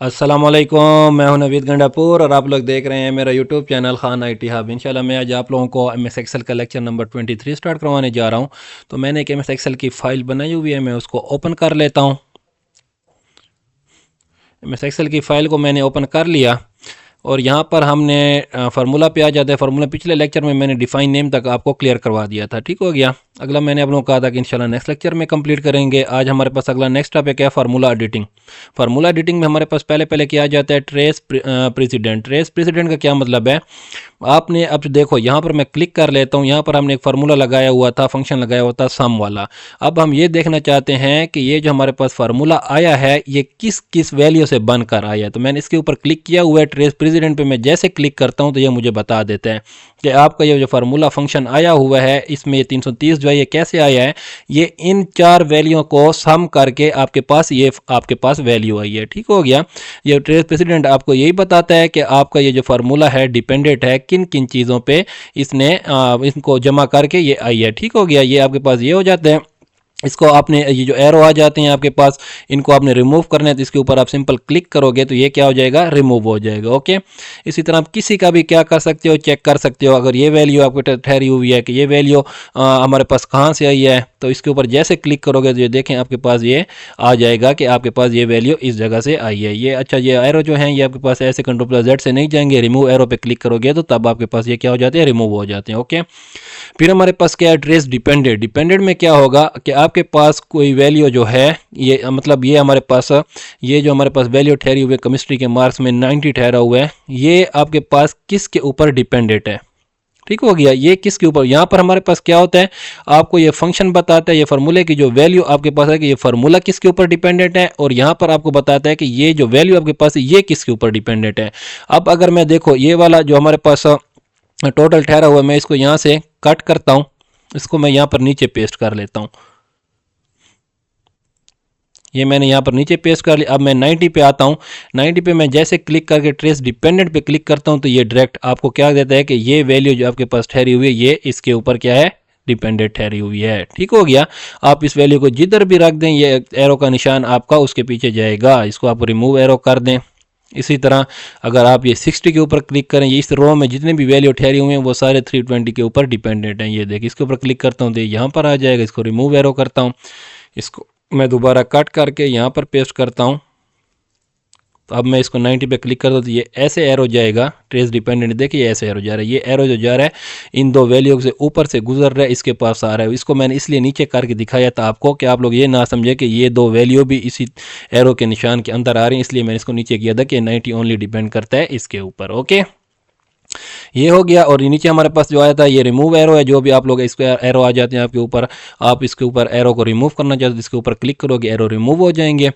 अस्सलामुअलैकुम, मैं हूं नवीद गंडापुर और आप लोग देख रहे हैं मेरा YouTube channel Khan IT hub. इंशाल्लाह मैं आज आप लोगों को MS एक्सेल का लेक्चर नंबर 23 स्टार्ट करवाने जा रहा हूं। तो मैंने एक MS एक्सेल की फ़ाइल बनाई हुई है, मैं उसको ओपन कर लेता हूं। MS एक्सेल की फ़ाइल को मैंने ओपन कर लिया और यहाँ पर हमने फार्मूला पे आ जाता है। फार्मूला पिछले लेक्चर में मैंने डिफाइन नेम तक आपको क्लियर करवा दिया था, ठीक हो गया। अगला मैंने आप लोगों को कहा था कि इंशाल्लाह नेक्स्ट लेक्चर में कंप्लीट करेंगे। आज हमारे पास अगला नेक्स्ट टॉपिक है फार्मूला एडिटिंग। फार्मूला एडिटिंग में हमारे पास पहले पहले क्या आ जाता है, ट्रेस प्रेसिडेंट। ट्रेस प्रेसिडेंट का क्या मतलब है, आपने अब देखो यहाँ पर मैं क्लिक कर लेता हूँ। यहाँ पर हमने एक फार्मूला लगाया हुआ था, फंक्शन लगाया हुआ था सम वाला। अब हम ये देखना चाहते हैं कि ये जो हमारे पास फार्मूला आया है ये किस किस वैल्यू से बनकर आया है। तो मैंने इसके ऊपर क्लिक किया हुआ है। ट्रेस प्रेसिडेंट पे मैं जैसे क्लिक करता हूँ तो ये मुझे बता देता है कि आपका ये जो फार्मूला फंक्शन आया हुआ है इसमें ये 330 जो है ये कैसे आया है, ये इन चार वैल्यू को सम करके आपके पास वैल्यू आई है, ठीक हो गया। ये ट्रेस प्रेसिडेंट आपको यही बताता है कि आपका ये जो फार्मूला है डिपेंडेंट है किन किन चीज़ों पे, इसने इनको जमा करके ये आई है, ठीक हो गया। ये आपके पास ये हो जाता है। इसको आपने ये जो एरो आ जाते हैं आपके पास, इनको आपने रिमूव करना है तो इसके ऊपर आप सिंपल क्लिक करोगे तो ये क्या हो जाएगा, रिमूव हो जाएगा। ओके, इसी तरह आप किसी का भी क्या कर सकते हो, चेक कर सकते हो। अगर ये वैल्यू आपको ठहरी हुई है कि ये वैल्यू हमारे पास कहाँ से आई है, तो इसके ऊपर जैसे क्लिक करोगे तो ये देखें आपके पास ये आ जाएगा कि आपके पास ये वैल्यू इस जगह से आई है। ये अच्छा, ये एरो जो है ये आपके पास ऐसे कंट्रोल+Z से नहीं जाएंगे, रिमूव एरो पे क्लिक करोगे तो तब आपके पास ये क्या हो जाते हैं, रिमूव हो जाते हैं। ओके, फिर हमारे पास क्या है, ट्रेस डिपेंडेंट। डिपेंडेंट में क्या होगा कि आपके पास कोई वैल्यू जो है, ये मतलब ये हमारे पास ये जो हमारे पास वैल्यू ठहरी हुई है केमिस्ट्री के मार्क्स में 90 ठहरा हुआ है, ये आपके पास किसके ऊपर डिपेंडेंट है, ठीक हो गया। ये किसके ऊपर, यहाँ पर हमारे पास क्या होता है, आपको ये फंक्शन बताता है, ये फार्मूले की जो वैल्यू आपके पास है कि ये फार्मूला किसके ऊपर डिपेंडेंट है, और यहाँ पर आपको बताता है कि ये जो वैल्यू आपके पास है ये किसके ऊपर डिपेंडेंट है। अब अगर मैं देखो ये वाला जो हमारे पास टोटल ठहरा हुआ है, मैं इसको यहाँ से कट करता हूँ, इसको मैं यहाँ पर नीचे पेस्ट कर लेता हूँ। ये मैंने यहाँ पर नीचे पेस्ट कर लिया। अब मैं 90 पे आता हूँ। 90 पे मैं जैसे क्लिक करके ट्रेस डिपेंडेंट पे क्लिक करता हूँ तो ये डायरेक्ट आपको क्या देता है कि ये वैल्यू जो आपके पास ठहरी हुई है ये इसके ऊपर क्या है, डिपेंडेंट ठहरी हुई है, ठीक हो गया। आप इस वैल्यू को जिधर भी रख दें ये एरो का निशान आपका उसके पीछे जाएगा। इसको आप रिमूव एरो कर दें। इसी तरह अगर आप ये 60 के ऊपर क्लिक करें, ये इस रो में जितने भी वैल्यू ठहरी हुई हैं वो सारे 320 के ऊपर डिपेंडेंट हैं। ये देखिए इसके ऊपर क्लिक करता हूँ तो यहाँ पर आ जाएगा। इसको रिमूव एरो करता हूँ, इसको मैं दोबारा कट करके यहाँ पर पेस्ट करता हूँ। तो अब मैं इसको 90 पे क्लिक करता हूँ तो ये ऐसे एरो जाएगा, ट्रेस डिपेंडेंट। देखिए ऐसे एरो जा रहा है, ये एरो जो जा रहा है इन दो वैल्यू से ऊपर से गुजर रहा है, इसके पास आ रहा है। इसको मैंने इसलिए नीचे करके दिखाया था आपको कि आप लोग ये ना समझे कि ये दो वैल्यू भी इसी एरो के निशान के अंदर आ रही हैं, इसलिए मैंने इसको नीचे किया था कि 90 ओनली डिपेंड करता है इसके ऊपर। ओके, ये हो गया। और नीचे हमारे पास जो आया था ये रिमूव एरो है। जो भी आप लोग इस पर एरो आ जाते हैं आपके ऊपर, आप इसके ऊपर एरो को रिमूव करना चाहते हो, इसके ऊपर क्लिक करोगे एरो रिमूव हो जाएंगे।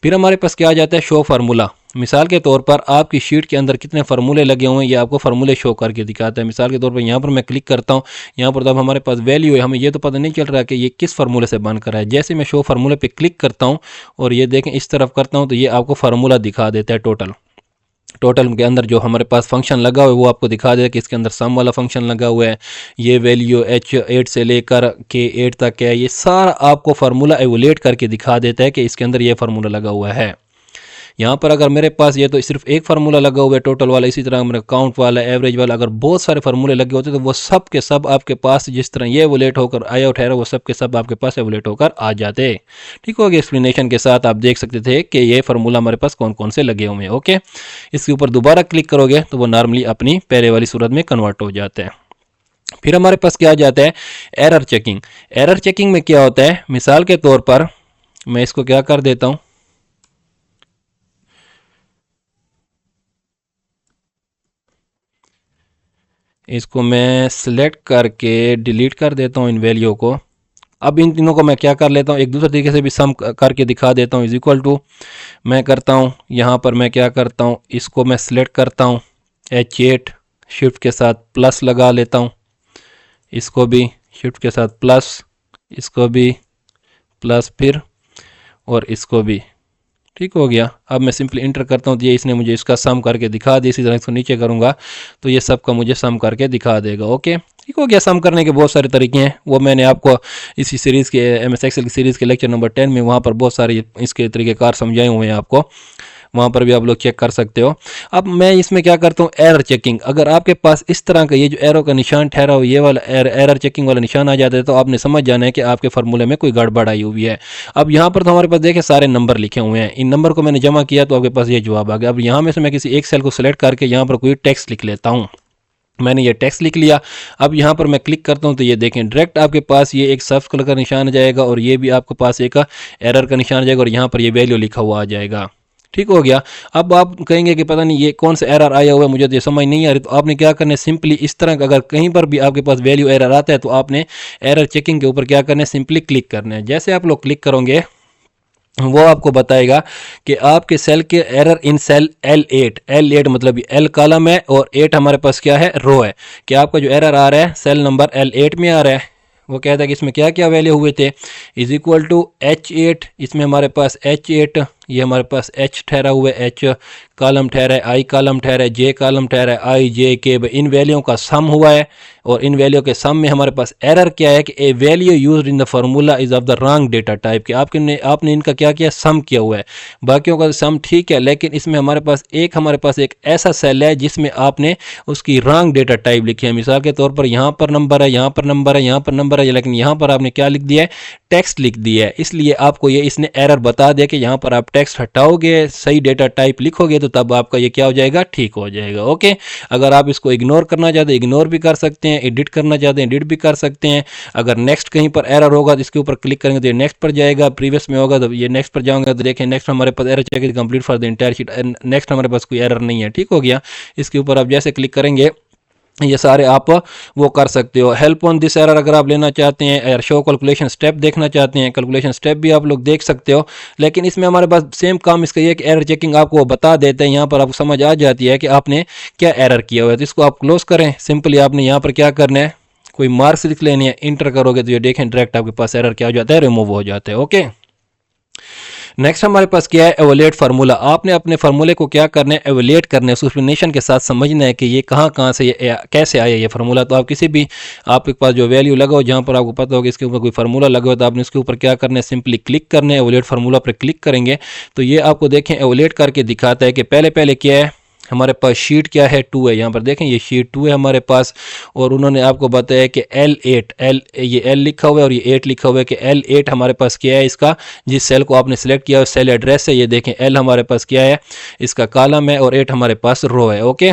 फिर हमारे पास क्या आ जाता है, शो फार्मूला। मिसाल के तौर पर आपकी शीट के अंदर कितने फार्मूले लगे हुए हैं ये आपको फार्मूले शो करके दिखाता है। मिसाल के तौर पर यहाँ पर मैं क्लिक करता हूँ, यहाँ पर तब हमारे पास वैल्यू है, हमें ये तो पता नहीं चल रहा कि ये किस फार्मूले से बनकर है। जैसे मैं शो फार्मूले पे क्लिक करता हूँ और ये देखें इस तरफ करता हूँ तो ये आपको फार्मूला दिखा देता है। टोटल के अंदर जो हमारे पास फंक्शन लगा हुआ है वो आपको दिखा देगा कि इसके अंदर सम वाला फंक्शन लगा हुआ है। ये वैल्यू H8 से लेकर K8 तक है, ये सारा आपको फार्मूला एवोलेट करके दिखा देता है कि इसके अंदर ये फार्मूला लगा हुआ है। यहाँ पर अगर मेरे पास ये तो सिर्फ एक फार्मूला लगा हुआ है टोटल वाला, इसी तरह मेरा काउंट वाला, एवरेज वाला, अगर बहुत सारे फार्मूले लगे होते तो वो सब के सब आपके पास जिस तरह ये एवोलेट होकर आया ठहरा वो सब के सब आपके पास एवोलेट होकर आ जाते। ठीक हो गया, एक्सप्लेनेशन के साथ आप देख सकते थे कि ये फार्मूला हमारे पास कौन कौन से लगे हुए हैं। ओके, इसके ऊपर दोबारा क्लिक करोगे तो वो नॉर्मली अपनी पहले वाली सूरत में कन्वर्ट हो जाते हैं। फिर हमारे पास क्या आ जाता है, एरर चेकिंग। एरर चेकिंग में क्या होता है, मिसाल के तौर पर मैं इसको क्या कर देता हूं, इसको मैं सिलेक्ट करके डिलीट कर देता हूं इन वैल्यू को। अब इन तीनों को मैं क्या कर लेता हूं, एक दूसरे तरीके से भी सम करके दिखा देता हूं। इज इक्वल टू मैं करता हूं, यहाँ पर मैं क्या करता हूं, इसको मैं सिलेक्ट करता हूं H8, शिफ्ट के साथ प्लस लगा लेता हूं, इसको भी शिफ्ट के साथ प्लस, इसको भी प्लस, फिर और इसको भी। ठीक हो गया। अब मैं सिंपली इंटर करता हूँ तो ये इसने मुझे इसका सम करके दिखा दिया। इसी तरह इसको नीचे करूँगा तो ये सब का मुझे सम करके दिखा देगा। ओके, ठीक हो गया। सम करने के बहुत सारे तरीके हैं, वो मैंने आपको इसी सीरीज़ के MS एक्सेल की सीरीज़ के लेक्चर नंबर 10 में वहाँ पर बहुत सारे इसके तरीक़ेकार समझाए हुए हैं आपको, वहाँ पर भी आप लोग चेक कर सकते हो। अब मैं इसमें क्या करता हूँ, एरर चेकिंग। अगर आपके पास इस तरह का ये जो एरो का निशान ठहरा हो, ये वाला एरर चेकिंग वाला निशान आ जाता है, तो आपने समझ जाना है कि आपके फार्मूले में कोई गड़बड़ आई हुई है। अब यहाँ पर तो हमारे पास देखें सारे नंबर लिखे हुए हैं, इन नंबर को मैंने जमा किया तो आपके पास ये जवाब आ गया। अब यहाँ में से मैं किसी एक सेल को सिलेक्ट करके यहाँ पर कोई टेक्स्ट लिख लेता हूँ। मैंने ये टेक्स्ट लिख लिया। अब यहाँ पर मैं क्लिक करता हूँ तो ये देखें डायरेक्ट आपके पास ये एक सर्कल का निशान आ जाएगा और ये भी आपके पास एक एरर का निशान आ जाएगा और यहाँ पर ये वैल्यू लिखा हुआ आ जाएगा। ठीक हो गया। अब आप कहेंगे कि पता नहीं ये कौन सा एरर आया हुआ है, मुझे तो ये समझ नहीं आ रही। तो आपने क्या करना है, सिंपली इस तरह का अगर कहीं पर भी आपके पास वैल्यू एरर आता है तो आपने एरर चेकिंग के ऊपर क्या करना है, सिंपली क्लिक करना है। जैसे आप लोग क्लिक करोगे वो आपको बताएगा कि आपके सेल के एरर इन सेल L8 मतलब L कॉलम है और 8 हमारे पास क्या है, रो है, कि आपका जो एरर आ रहा है सेल नंबर L8 में आ रहा है। वो कहता है कि इसमें क्या क्या वैल्यू हुए थे, इज इक्वल टू H8, इसमें हमारे पास H8, ये हमारे पास H ठहरा हुआ है, H कॉलम ठहरा है, I कॉलम ठहरा है, J कॉलम ठहरा है, I J K, इन वैल्यूओं का सम हुआ है। और इन वैल्यू के सम में हमारे पास एरर क्या है कि a value used in the formula is of the wrong data type, कि आपने इनका क्या किया, सम किया हुआ है। बाकियों का सम ठीक है, लेकिन इसमें हमारे पास एक ऐसा सेल है जिसमें आपने उसकी रॉन्ग डेटा टाइप लिखी है। मिसाल के तौर पर यहाँ पर नंबर है, यहाँ पर नंबर है, यहाँ पर नंबर है, लेकिन यहाँ पर आपने क्या लिख दिया है, टेक्स्ट लिख दिया है। इसलिए आपको ये इसने एरर बता दिया कि यहाँ पर आप टेक्स्ट हटाओगे, सही डेटा टाइप लिखोगे तो तब आपका ये क्या हो जाएगा, ठीक हो जाएगा। ओके, अगर आप इसको इग्नोर करना चाहते हैं इग्नोर भी कर सकते हैं, एडिट करना चाहते हैं एडिट भी कर सकते हैं। अगर नेक्स्ट कहीं पर एरर होगा तो इसके ऊपर क्लिक करेंगे तो ये नेक्स्ट पर जाएगा, प्रीवियस में होगा तो ये नेक्स्ट पर जाऊंगा तो देखें नेक्स्ट हमारे पास एरर चाहिए complete for the entire sheet, next हमारे पास कोई एरर नहीं है। ठीक हो गया। इसके ऊपर आप जैसे क्लिक करेंगे ये सारे आप वो कर सकते हो। हेल्प ऑन दिस एरर अगर आप लेना चाहते हैं या शो कैलकुलेशन स्टेप देखना चाहते हैं, कैलकुलेशन स्टेप भी आप लोग देख सकते हो। लेकिन इसमें हमारे पास सेम काम इसका ये कि एरर चेकिंग आपको बता देते हैं, यहाँ पर आपको समझ आ जाती है कि आपने क्या एरर किया हुआ है। तो इसको आप क्लोज करें। सिंपली आपने यहाँ पर क्या करना है, कोई मार्क्स लिख लेने हैं, इंटर करोगे तो ये देखें डायरेक्ट आपके पास एरर क्या हो जाता है, रिमूव हो जाता है। ओके, नेक्स्ट हमारे पास क्या है, एवोलेट फार्मूला। आपने अपने फार्मूले को क्या करना है, एवोलेट करना है, एक्सप्लेनेशन के साथ समझना है कि ये कहाँ से कैसे आया ये फार्मूला। तो आप किसी भी आपके पास जो वैल्यू लगाओ जहाँ पर आपको पता होगा इसके ऊपर कोई फार्मूला लगा हो तो आपने इसके ऊपर क्या करना है, सिंपली क्लिक करना है। एवोलेट फार्मूला पर क्लिक करेंगे तो ये आपको देखें एवोलेट करके दिखाता है कि पहले क्या है हमारे पास, शीट क्या है, 2 है। यहाँ पर देखें ये शीट 2 है हमारे पास और उन्होंने आपको बताया कि L8 ये L लिखा हुआ है और ये 8 लिखा हुआ है कि L8 हमारे पास क्या है, इसका जिस सेल को आपने सिलेक्ट किया है सेल एड्रेस है। ये देखें L हमारे पास क्या है, इसका कॉलम है और 8 हमारे पास रो है। ओके,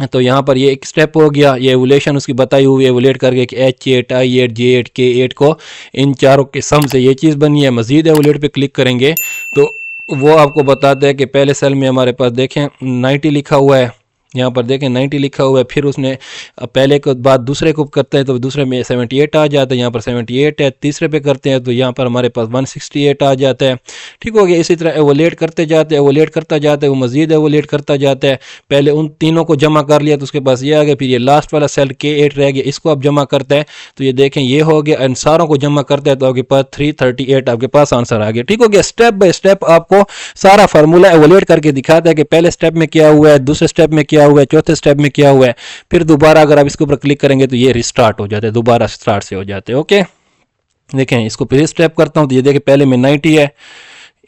तो यहाँ पर ये एक स्टेप हो गया, ये एवोल्यूशन उसकी बताई हुई है, एवोलेट करके कि H8 I8 J8 K8 को इन चारों के सम से ये चीज़ बनी है। मजीद एवोलेट पे क्लिक करेंगे तो वो आपको बताता है कि पहले सेल में हमारे पास देखें 90 लिखा हुआ है, यहाँ पर देखें 90 लिखा हुआ है। फिर उसने पहले के बाद दूसरे को करते हैं तो दूसरे में 78 आ जाता है, यहाँ पर 78 है। तीसरे पे करते हैं तो यहाँ पर हमारे पास 168 आ जाता है। ठीक हो गया। इसी तरह एवोलेट करते जाते हैं, एवोलेट करता जाता है, वो मजीद एवोलेट करता जाता है। पहले उन तीनों को जमा कर लिया तो उसके पास ये आ गया, फिर ये लास्ट वाला सेल K8 रह गया, इसको आप जमा करते हैं तो ये देखें ये हो गया। इन सारों को जमा करते हैं तो आपके पास 338 आपके पास आंसर आ गया। ठीक हो गया। स्टेप बाय स्टेप आपको सारा फार्मूला एवोलेट करके दिखाता है कि पहले स्टेप में क्या हुआ है, दूसरे स्टेप में क्या हुआ है, चौथे स्टेप में क्या हुआ है। फिर दोबारा अगर आप इसके ऊपर क्लिक करेंगे तो ये रिस्टार्ट हो जाते हैं, दोबारा स्टार्ट से हो जाते हैं। ओके, देखें इसको फिर स्टेप करता हूं तो ये देखें पहले में 90 है,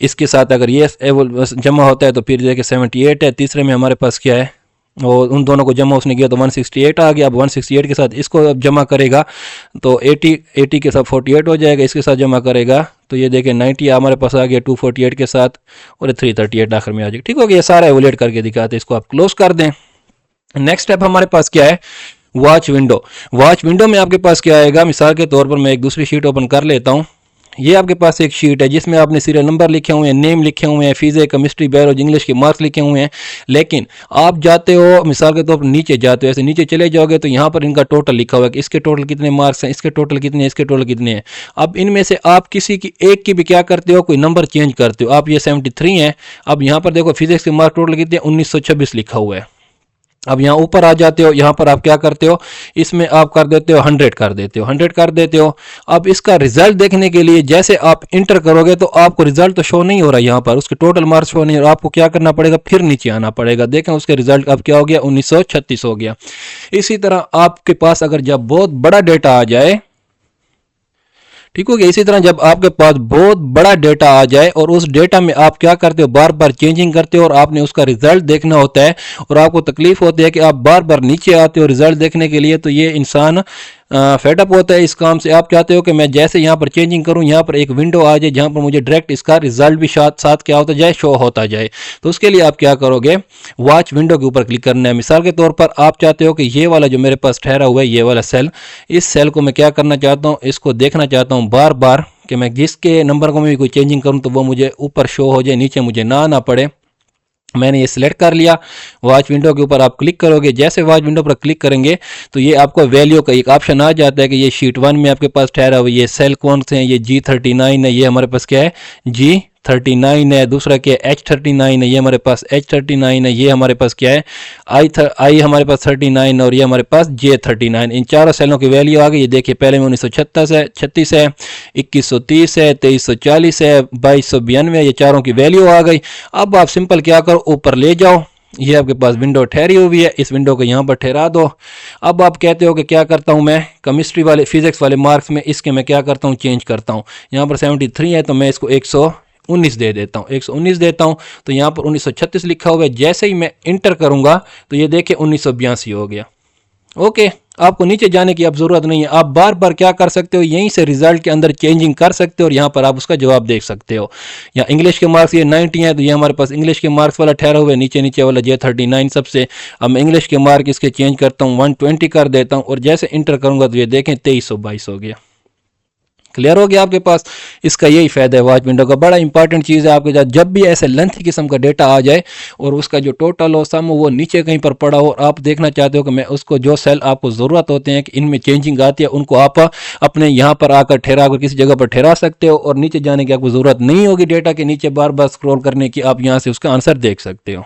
इसके साथ अगर ये जमा होता है तो फिर देखें 78 है। तीसरे में हमारे पास क्या है, और उन दोनों को जमा उसने किया तो 168 आ गया। अब 168 के साथ इसको अब जमा करेगा तो 80 के साथ 48 हो जाएगा, इसके साथ जमा करेगा तो ये देखें 90 हमारे पास आ गया 248 के साथ और 338 आखिर में आ जाएगा। ठीक हो गया। ये सारा एवोलेट करके दिखाते हैं, इसको आप क्लोज कर दें। नेक्स्ट स्टेप हमारे पास क्या है, वॉच विंडो। वॉच विंडो में आपके पास क्या आएगा, मिसाल के तौर पर मैं एक दूसरी शीट ओपन कर लेता हूं। ये आपके पास एक शीट है जिसमें आपने सीरियल नंबर लिखे हुए हैं, नेम लिखे हुए हैं, फिजिक्स केमिस्ट्री बायोलॉजी इंग्लिश के मार्क्स लिखे हुए हैं। लेकिन आप जाते हो मिसाल के तौर पर नीचे जाते हो, ऐसे नीचे चले जाओगे तो यहाँ पर इनका टोटल लिखा हुआ है कि इसके टोटल कितने मार्क्स हैं, इसके टोटल कितने हैं, इसके टोटल कितने हैं। अब इनमें से आप किसी की एक की भी क्या करते हो, कोई नंबर चेंज करते हो। आप ये 73 हैं। अब यहाँ पर देखो फिजिक्स के मार्क्स टोटल कितने, 1926 लिखा हुआ है। अब यहाँ ऊपर आ जाते हो, यहाँ पर आप क्या करते हो, इसमें आप कर देते हो 100 कर देते हो, 100 कर देते हो। अब इसका रिजल्ट देखने के लिए जैसे आप इंटर करोगे तो आपको रिजल्ट तो शो नहीं हो रहा, यहाँ पर उसके टोटल मार्क्स शो नहीं हो रहा। आपको क्या करना पड़ेगा, फिर नीचे आना पड़ेगा। देखें उसके रिजल्ट अब क्या हो गया, 1936 हो गया। इसी तरह आपके पास अगर जब बहुत बड़ा डेटा आ जाए, ठीक हो गया। इसी तरह जब आपके पास बहुत बड़ा डेटा आ जाए और उस डेटा में आप क्या करते हो, बार बार चेंजिंग करते हो और आपने उसका रिजल्ट देखना होता है और आपको तकलीफ होती है कि आप बार बार नीचे आते हो रिजल्ट देखने के लिए, तो ये इंसान फेडअप होता है इस काम से। आप चाहते हो कि मैं जैसे यहाँ पर चेंजिंग करूँ, यहाँ पर एक विंडो आ जाए जहाँ पर मुझे डायरेक्ट इसका रिजल्ट भी साथ साथ क्या होता जाए, शो होता जाए। तो उसके लिए आप क्या करोगे, वॉच विंडो के ऊपर क्लिक करना है। मिसाल के तौर पर आप चाहते हो कि ये वाला जो मेरे पास ठहरा हुआ है, ये वाला सेल, इस सेल को मैं क्या करना चाहता हूँ, इसको देखना चाहता हूँ बार बार कि मैं जिसके नंबर को मैं भी कोई चेंजिंग करूँ तो वो मुझे ऊपर शो हो जाए, नीचे मुझे ना आना पड़े। मैंने ये सिलेक्ट कर लिया। वॉच विंडो के ऊपर आप क्लिक करोगे, जैसे वॉच विंडो पर क्लिक करेंगे तो ये आपको वैल्यू का एक ऑप्शन आ जाता है कि ये शीट 1 में आपके पास ठहरा हुआ, ये सेल कौन से हैं, ये G39 है, ये हमारे पास क्या है G39 है। दूसरा क्या है H39 है, ये हमारे पास H39 है। ये हमारे पास क्या है आई हमारे पास 39 और ये हमारे पास J39। इन चारों सेलों की वैल्यू आ गई। ये देखिए पहले में 1936 है, 2130 है, 2340 है, 2292, ये चारों की वैल्यू आ गई। अब आप सिंपल क्या करो, ऊपर ले जाओ, ये आपके पास विंडो ठहरी हुई है, इस विंडो को यहाँ पर ठहरा दो। अब आप कहते हो कि क्या करता हूँ मैं, केमिस्ट्री वाले फिजिक्स वाले मार्क्स में इसके मैं क्या करता हूँ, चेंज करता हूँ। यहाँ पर 73 है तो मैं इसको 119 दे देता हूँ, 119 देता हूँ। तो यहाँ पर 1936 लिखा हुआ है, जैसे ही मैं इंटर करूँगा तो ये देखिए 1982 हो गया। ओके, आपको नीचे जाने की अब जरूरत नहीं है। आप बार बार क्या कर सकते हो, यहीं से रिजल्ट के अंदर चेंजिंग कर सकते हो और यहाँ पर आप उसका जवाब देख सकते हो। या इंग्लिश के मार्क्स ये 90 है तो ये हमारे पास इंग्लिश के मार्क्स वाला ठहरा हुआ है, नीचे नीचे वाला J39 सबसे। अब मैं इंग्लिश के मार्क इसके चेंज करता हूँ, 120 कर देता हूँ और जैसे इंटर करूंगा तो ये देखें 2322 हो गया। क्लियर हो गया आपके पास। इसका यही फायदा है वॉच विंडो का, बड़ा इंपॉर्टेंट चीज़ है आपके साथ। जब भी ऐसे लेंथी किस्म का डेटा आ जाए और उसका जो टोटल हो सम हो वो नीचे कहीं पर पड़ा हो और आप देखना चाहते हो कि मैं उसको जो सेल आपको ज़रूरत होते हैं कि इनमें चेंजिंग आती है, उनको आप अपने यहाँ पर आकर ठहरा कर किसी जगह पर ठहरा सकते हो और नीचे जाने की आपको ज़रूरत नहीं होगी डेटा के नीचे बार बार स्क्रॉल करने की। आप यहाँ से उसका आंसर देख सकते हो।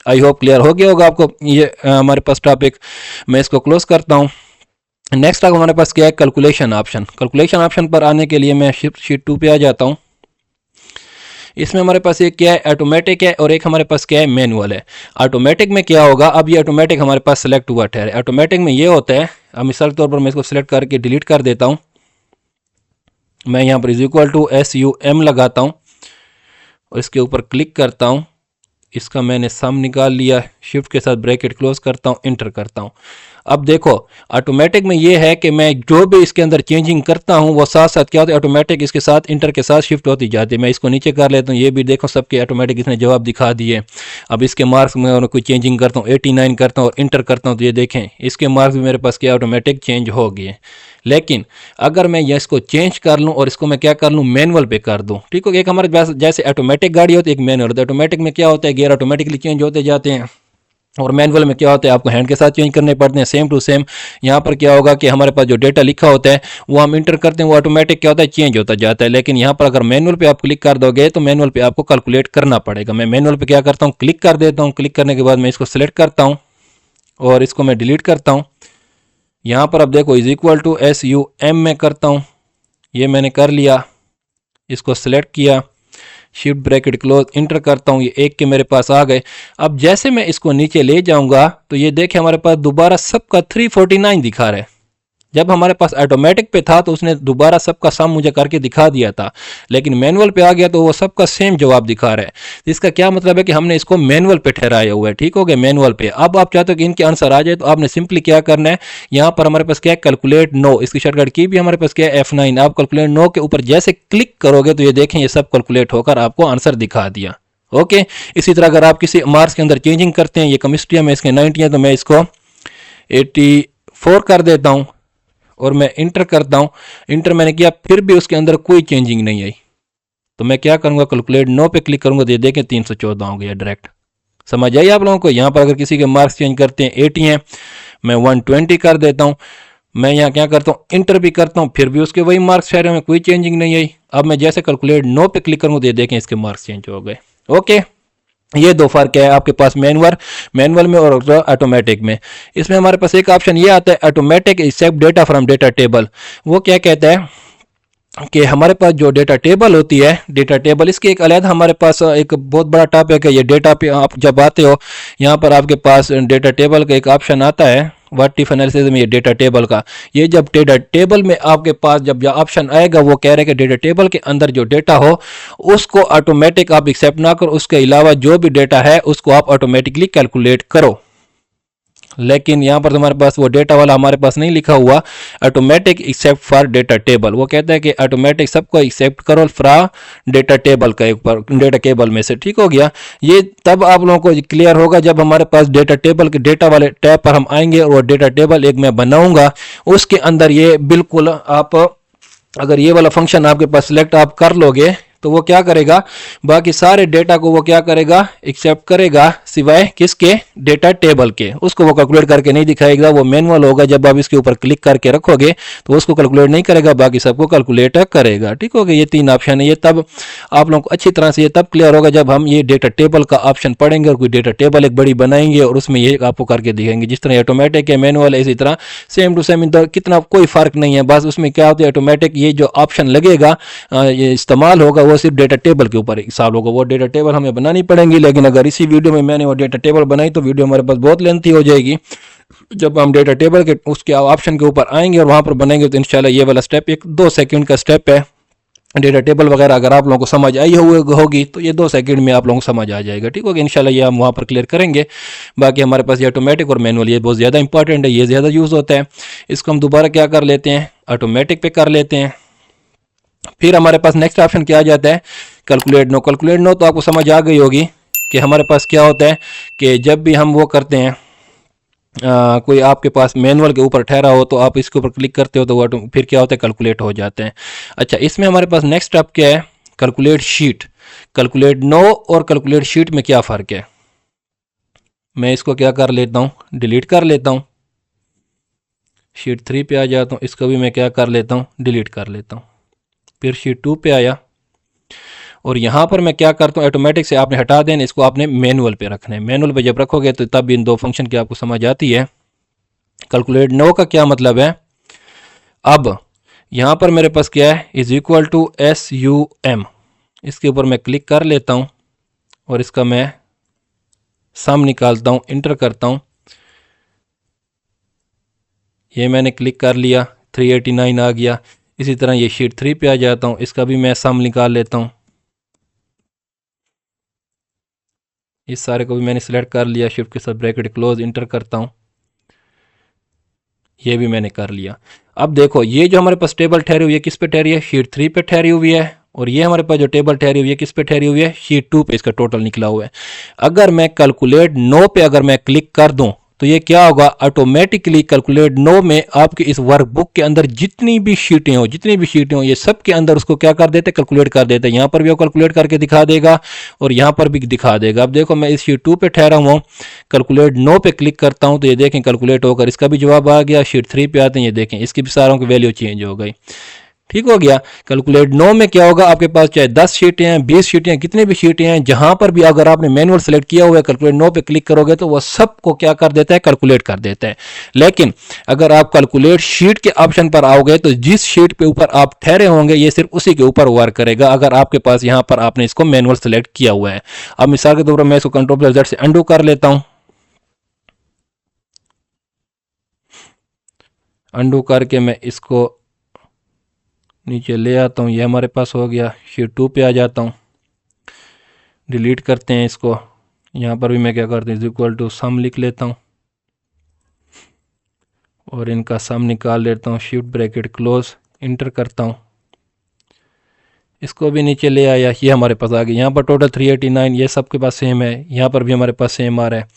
आई होप क्लियर हो गया होगा आपको ये हमारे पास टॉपिक। मैं इसको क्लोज करता हूँ। नेक्स्ट अब हमारे पास क्या है, कैलकुलेशन ऑप्शन। कैलकुलेशन ऑप्शन पर आने के लिए मैं शिफ्ट शीट 2 पे आ जाता हूँ। इसमें हमारे पास एक क्या है, ऑटोमेटिक है और एक हमारे पास क्या है, मैनुअल है। ऑटोमेटिक में क्या होगा, अब ये ऑटोमेटिक हमारे पास सेलेक्ट हुआ ठहरे। ऑटोमेटिक में ये होता है, अब मिसाल के तौर पर मैं इसको सिलेक्ट करके डिलीट कर देता हूँ। मैं यहाँ पर =SUM लगाता हूँ और इसके ऊपर क्लिक करता हूँ। इसका मैंने सम निकाल लिया, शिफ्ट के साथ ब्रैकेट क्लोज करता हूँ, इंटर करता हूँ। अब देखो ऑटोमेटिक में ये है कि मैं जो भी इसके अंदर चेंजिंग करता हूँ वो साथ साथ क्या होता है, ऑटोमेटिक इसके साथ इंटर के साथ शिफ्ट होती जाती है। मैं इसको नीचे कर लेता हूँ, ये भी देखो सबके ऑटोमेटिक इसने जवाब दिखा दिए। अब इसके मार्क्स में कोई चेंजिंग करता हूँ, 89 करता हूँ और इंटर करता हूँ तो ये देखें इसके मार्क्स भी मेरे पास क्या ऑटोमेटिक चेंज हो गए। लेकिन अगर मैं इसको चेंज कर लूँ और इसको मैं क्या कर लूँ, मैनुअल पे कर दूँ, ठीक है। एक हमारे पास जैसे ऑटोमेटिक गाड़ी होती है, एक मैनुअल होता है। ऑटोमेटिक में क्या होता है, गियर ऑटोमेटिकली चेंज होते जाते हैं और मैनुअल में क्या होता है, आपको हैंड के साथ चेंज करने पड़ते हैं। सेम टू सेम यहाँ पर क्या होगा कि हमारे पास जो डेटा लिखा होता है वो हम इंटर करते हैं, वो ऑटोमेटिक क्या होता है, चेंज होता जाता है। लेकिन यहाँ पर अगर मैनुअल पे आप क्लिक कर दोगे तो मैनुअल पे आपको कैलकुलेट करना पड़ेगा। मैं मैनुअल पे क्या करता हूँ, क्लिक कर देता हूँ। क्लिक करने के बाद मैं इसको सिलेक्ट करता हूँ और इसको मैं डिलीट करता हूँ। यहाँ पर अब देखो =SUM में करता हूँ, ये मैंने कर लिया। इसको सिलेक्ट किया, शिफ्ट ब्रैकेट क्लोज, इंटर करता हूँ, ये एक के मेरे पास आ गए। अब जैसे मैं इसको नीचे ले जाऊंगा तो ये देखें हमारे पास दोबारा सबका 349 दिखा रहा है। जब हमारे पास ऑटोमेटिक पे था तो उसने दोबारा सबका सम मुझे करके दिखा दिया था, लेकिन मैनुअल पे आ गया तो वो सबका सेम जवाब दिखा रहा है। इसका क्या मतलब है कि हमने इसको मैनुअल पे ठहराया हुआ है, ठीक हो गया, मैनुअल पे। अब आप चाहते हो कि इनके आंसर आ जाए तो आपने सिंपली क्या करना है, यहाँ पर हमारे पास क्या है, कैलकुलेट नो, इसकी शॉर्टकट की भी हमारे पास क्या है, F9। आप कैलकुलेट नो के ऊपर जैसे क्लिक करोगे तो ये देखें ये सब कैलकुलेट होकर आपको आंसर दिखा दिया। ओके, इसी तरह अगर आप किसी मार्क्स के अंदर चेंजिंग करते हैं, ये केमिस्ट्री में इसके 90 है तो मैं इसको 84 कर देता हूँ और मैं इंटर करता हूं। इंटर मैंने किया, फिर भी उसके अंदर कोई चेंजिंग नहीं आई तो मैं क्या करूंगा, कैलकुलेट नो पे क्लिक करूंगा तो ये देखें 314 हो गया डायरेक्ट। समझ आई आप लोगों को। यहां पर अगर किसी के मार्क्स चेंज करते हैं 80 हैं, मैं 120 कर देता हूं। मैं यहाँ क्या करता हूँ, इंटर भी करता हूँ, फिर भी उसके वही मार्क्स शहर में कोई चेंजिंग नहीं आई। अब मैं जैसे कैलकुलेट नो पे क्लिक करूंगा तो ये देखें इसके मार्क्स चेंज हो गए। ओके, ये दो फर्क है आपके पास मैनुअल में और ऑटोमेटिक में। इसमें हमारे पास एक ऑप्शन ये आता है automatic accept data from data table. वो क्या कहता है कि हमारे पास जो डेटा टेबल होती है, डेटा टेबल इसकी एक अलग हमारे पास एक बहुत बड़ा टॉपिक है। ये डेटा पे आप जब आते हो यहाँ पर आपके पास डेटा टेबल का एक ऑप्शन आता है, व्हाट इफ एनालिसिस में ये डेटा टेबल का, ये जब डेटा टेबल में आपके पास जब ऑप्शन आएगा वो कह रहे हैं कि डेटा टेबल के अंदर जो डेटा हो उसको ऑटोमेटिक आप एक्सेप्ट ना करो, उसके अलावा जो भी डेटा है उसको आप ऑटोमेटिकली कैलकुलेट करो। लेकिन यहाँ पर तुम्हारे पास वो डेटा वाला हमारे पास नहीं लिखा हुआ, automatic except for data table, वो कहता है कि ऑटोमेटिक सबको एक्सेप्ट करो फ्रॉम डेटा टेबल का ऊपर, डेटा टेबल में से। ठीक हो गया, ये तब आप लोगों को क्लियर होगा जब हमारे पास डेटा टेबल के डेटा वाले टैब पर हम आएंगे और डेटा टेबल एक मैं बनाऊंगा, उसके अंदर ये बिल्कुल आप अगर ये वाला फंक्शन आपके पास सिलेक्ट आप कर लोगे तो वो क्या करेगा, बाकी सारे डेटा को वो क्या करेगा, एक्सेप्ट करेगा, सिवाय किसके, डेटा टेबल के। उसको वो कैलकुलेट करके नहीं दिखाएगा, वो मैनुअल होगा, जब आप इसके ऊपर क्लिक करके रखोगे तो उसको कैलकुलेट नहीं करेगा, बाकी सबको कैलकुलेट करेगा। ठीक हो गया, ये 3 ऑप्शन है। ये तब आप लोगों को अच्छी तरह से ये तब क्लियर होगा जब हम ये डेटा टेबल का ऑप्शन पढ़ेंगे और कोई डेटा टेबल एक बड़ी बनाएंगे और उसमें ये आपको करके दिखाएंगे। जिस तरह ऑटोमेटिक है, मैनुअल है, इसी तरह सेम टू सेम, कितना कोई फर्क नहीं है, बस उसमें क्या होता है ऑटोमेटिक ये जो ऑप्शन लगेगा ये इस्तेमाल होगा वो सिर्फ डेटा टेबल के ऊपर हिसाब होगा। वो डेटा टेबल हमें बनानी पड़ेंगी, लेकिन अगर इसी वीडियो में मैंने वो डेटा टेबल बनाई तो वीडियो हमारे पास बहुत लेंथी हो जाएगी। जब हम डेटा टेबल के उसके ऑप्शन के ऊपर आएंगे और वहां पर बनाएंगे तो इंशाल्लाह ये वाला स्टेप 1-2 सेकंड का स्टेप है। डेटा टेबल वगैरह अगर आप लोगों को समझ आई होगी तो ये 2 सेकंड में आप लोगों को समझ आ जाएगा। ठीक होगा, इंशाल्लाह ये हम वहाँ पर क्लियर करेंगे। बाकी हमारे पास ये ऑटोमेटिक और मैनुअल ये बहुत ज़्यादा इंपॉर्टेंट है, ये ज़्यादा यूज़ होता है। इसको हम दोबारा क्या कर लेते हैं, ऑटोमेटिक पे कर लेते हैं। फिर हमारे पास नेक्स्ट ऑप्शन क्या आ जाता है, कैलकुलेट नो। कैलकुलेट नो तो आपको समझ आ गई होगी कि हमारे पास क्या होता है कि जब भी हम वो करते हैं कोई आपके पास मैनुअल के ऊपर ठहरा हो तो आप इसके ऊपर क्लिक करते हो तो वो फिर क्या होता है, कैलकुलेट हो जाते हैं। अच्छा, इसमें हमारे पास नेक्स्ट स्टेप क्या है, कैलकुलेट शीट। कैलकुलेट नो और कैलकुलेट शीट में क्या फ़र्क है, मैं इसको क्या कर लेता हूँ, डिलीट कर लेता हूँ। शीट 3 पे आ जाता हूँ, इसको भी मैं क्या कर लेता हूँ, डिलीट कर लेता हूँ। फिर शीट 2 पे आया और यहाँ पर मैं क्या करता हूँ, ऑटोमेटिक से आपने हटा देना, इसको आपने मैनुअल पे रखना है। मैनुअल पे जब रखोगे तो तब इन 2 फंक्शन की आपको समझ आती है। कैलकुलेट नो का क्या मतलब है, अब यहाँ पर मेरे पास क्या है, इज इक्वल टू SUM, इसके ऊपर मैं क्लिक कर लेता हूँ और इसका मैं सम निकालता हूँ, इंटर करता हूँ। ये मैंने क्लिक कर लिया, 389 आ गया। इसी तरह ये शीट 3 पे आ जाता हूँ, इसका भी मैं सम निकाल लेता हूँ। इस सारे को भी मैंने सिलेक्ट कर लिया, शिफ्ट के साथ ब्रैकेट क्लोज, इंटर करता हूँ, ये भी मैंने कर लिया। अब देखो ये जो हमारे पास टेबल ठहरी हुई है किस पे ठहरी है, शीट 3 पे ठहरी हुई है, और ये हमारे पास जो टेबल ठहरी हुई है किस पे ठहरी हुई है, शीट 2 पे, इसका टोटल निकला हुआ है। अगर मैं कैलकुलेट नो पे अगर मैं क्लिक कर दूं तो ये क्या होगा, ऑटोमेटिकली कैलकुलेट नो में आपके इस वर्कबुक के अंदर जितनी भी शीटें हो ये सब के अंदर उसको क्या कर देते, कैलकुलेट कर देते। यहाँ पर भी वो कैलकुलेट करके दिखा देगा और यहाँ पर भी दिखा देगा। अब देखो मैं इस शीट 2 पे ठहरा हुआ हूँ, कैलकुलेट नो पे क्लिक करता हूँ तो ये देखें कैलकुलेट होकर इसका भी जवाब आ गया। शीट 3 पे आते हैं, ये देखें इसकी भी सारों की वैल्यू चेंज हो गई। ठीक हो गया। कैलकुलेट नो में क्या होगा, आपके पास चाहे 10 शीटें हैं, 20 शीटें हैं, कितनी भी शीटें हैं, जहां पर भी अगर आपने मैनुअल सेलेक्ट किया हुआ है, कैलकुलेट नो पे क्लिक करोगे तो वो सबको क्या कर देता है, कैलकुलेट कर देता है। लेकिन अगर आप कैलकुलेट शीट के ऑप्शन पर आओगे तो जिस शीट पे ऊपर आप ठहरे होंगे ये सिर्फ उसी के ऊपर वर्क करेगा, अगर आपके पास यहां पर आपने इसको मैनुअल सेलेक्ट किया हुआ है। अब मिसाल के तौर पर मैं इसको कंट्रोल+Z से अंडू कर लेता हूं, अंडू करके मैं इसको नीचे ले आता हूँ, ये हमारे पास हो गया। शीट 2 पे आ जाता हूँ, डिलीट करते हैं इसको। यहाँ पर भी मैं क्या करता हूँ, इज इक्वल टू सम लिख लेता हूँ और इनका सम निकाल लेता हूँ, शिफ्ट ब्रैकेट क्लोज, इंटर करता हूँ, इसको भी नीचे ले आया, ये हमारे पास आ गया। यहाँ पर टोटल 389, ये सबके पास सेम है, यहाँ पर भी हमारे पास सेम आ रहा है।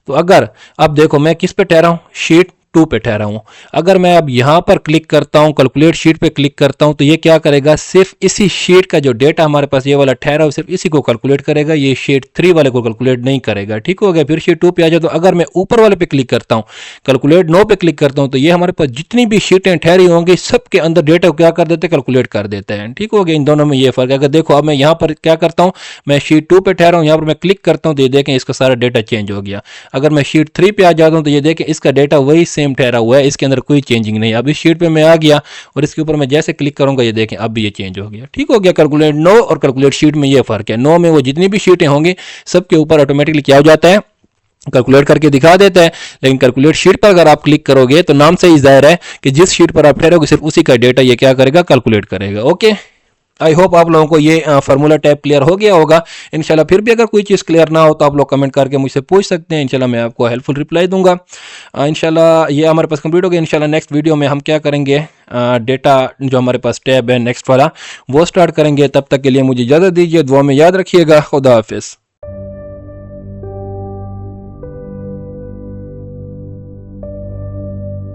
तो अगर अब देखो मैं किस पे ठहरा हूँ, शीट 2 पे ठहरा हूं। अगर मैं अब यहां पर क्लिक करता हूं, कैलकुलेट शीट पे क्लिक करता हूं तो ये क्या करेगा, सिर्फ इसी शीट का जो डेटा हमारे पास ये वाला ठहरा हो सिर्फ इसी को कैलकुलेट करेगा, ये शीट 3 वाले को कैलकुलेट नहीं करेगा। ठीक हो गया। फिर शीट 2 पे आ जाए तो अगर मैं ऊपर वाले पे क्लिक करता हूं, कैलकुलेट नो पे क्लिक करता हूं तो ये हमारे पास जितनी भी शीटें ठहरी होंगी सबके अंदर डेटा को क्या कर देते हैं, कैलकुलेट कर देते हैं। ठीक हो गया। इन दोनों में ये फर्क है। अगर देखो अब मैं यहाँ पर क्या करता हूँ, मैं शीट 2 पे ठहरा हूँ, यहाँ पर मैं क्लिक करता हूँ तो ये देखें इसका सारा डेटा चेंज हो गया। अगर मैं शीट 3 पे आ जाता हूँ तो ये देखें इसका डेटा वही सेम ठहरा हुआ है, इसके अंदर कोई चेंजिंग नहीं। अब इस शीट पे मैं आ गया और इसके ऊपर मैं जैसे क्लिक करूंगा ये देखें अब भी ये चेंज हो गया। ठीक हो गया। कैलकुलेट नो और कैलकुलेट शीट में ये फर्क है। नो में वो जितनी भी शीटें होंगी सबके ऊपर ऑटोमेटिकली क्या हो जाता है, कैलकुलेट करके दिखा देता है। लेकिन कैलकुलेट शीट पर अगर आप क्लिक करोगे तो नाम से ही जाहिर है कि जिस शीट पर आप ठहरोगे सिर्फ उसी का डेटा ये क्या करेगा, कैलकुलेट करेगा। ओके, आई होप आप लोगों को ये फार्मूला टाइप क्लियर हो गया होगा। इंशाल्लाह फिर भी अगर कोई चीज़ क्लियर ना हो तो आप लोग कमेंट करके मुझसे पूछ सकते हैं, इंशाल्लाह मैं आपको हेल्पफुल रिप्लाई दूंगा। इंशाल्लाह ये हमारे पास कंप्लीट हो गया। इंशाल्लाह नेक्स्ट वीडियो में हम क्या करेंगे, डेटा जो हमारे पास टैब है नेक्स्ट वाला वो स्टार्ट करेंगे। तब तक के लिए मुझे इजाज़त दीजिए, दुआ में याद रखिएगा। खुदा हाफिज़।